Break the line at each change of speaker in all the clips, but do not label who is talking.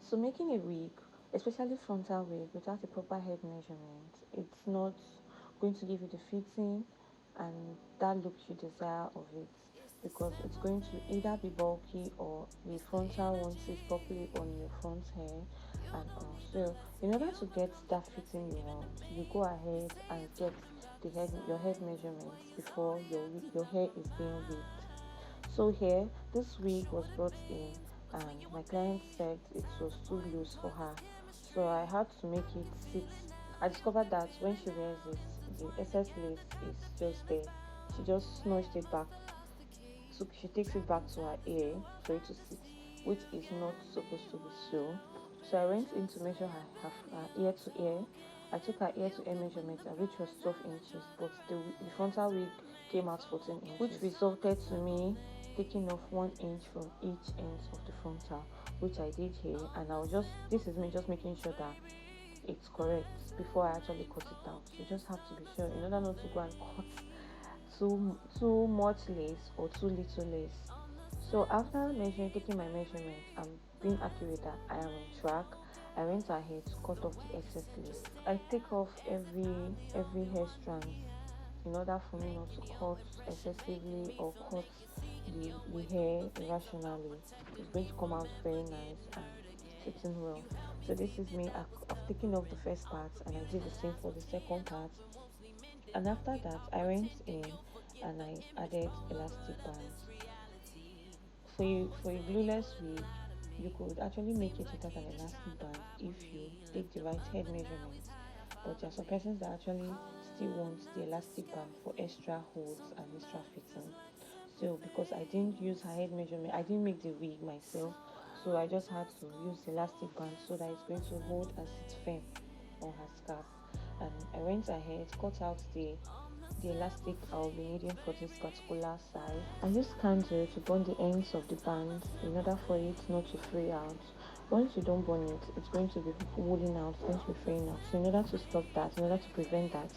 So making a wig, especially frontal wig, without a proper head measurement, it's not going to give you the fitting and that look you desire of it, because it's going to either be bulky or the frontal won't sit properly on your front hair and all. So in order to get that fitting you want, you go ahead and get your head measurements before your hair is being wigged. So here, this wig was brought in, and my client said it was too loose for her. So I had to make it sit. I discovered that when she wears it, the excess lace is just there. She just snatched it back. So she takes it back to her ear for it to sit, which is not supposed to be so. So I went in to measure her ear to ear. I took her ear to ear measurement, which was 12 inches, but the frontal wig came out 14 inches, which resulted to me taking off 1 inch from each end of the frontal, which I did here. And this is me just making sure that it's correct before I actually cut it out. You just have to be sure in order not to go and cut too much lace or too little lace. So after taking my measurement and being accurate that I am on track, I went ahead to cut off the excess lace. I take off every hair strand in order for me not to cut excessively or cut the hair irrationally. It's going to come out very nice and fitting well. So this is me. I've taken off the first part and I did the same for the second part. And after that, I went in and I added elastic bands. For a glueless wig, you could actually make it without an elastic band if you take the right head measurements. But there are some persons that actually still want the elastic band for extra holds and extra fitting. So because I didn't use her head measurement, I didn't make the wig myself, so I just had to use the elastic band so that it's going to hold and sit firm on her scalp. And I went ahead, cut out the elastic I'll be needing for this particular size. I used candle to burn the ends of the band in order for it not to fray out. Once you don't burn it, it's going to be wooling out, it's going to be fraying out. So in order to stop that, in order to prevent that,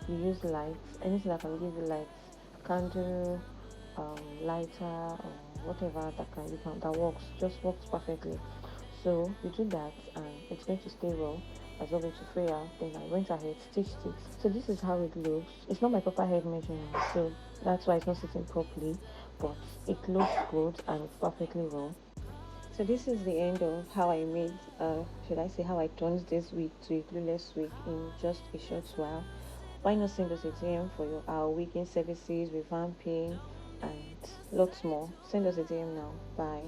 you use lights, anything that can give you lights, candle, lighter, or whatever that works, just works perfectly. So you do that and it's going to stay raw as well to fray out. Then I went ahead, stitched it. So this is how it looks. It's not my proper head measurement, so that's why it's not sitting properly, but it looks good and it's perfectly raw. So this is the end of how I made, should I say how I turned this wig to a glueless wig in just a short while. Why not send us a DM for our wigging services, revamping, and lots more? Send us a DM now. Bye.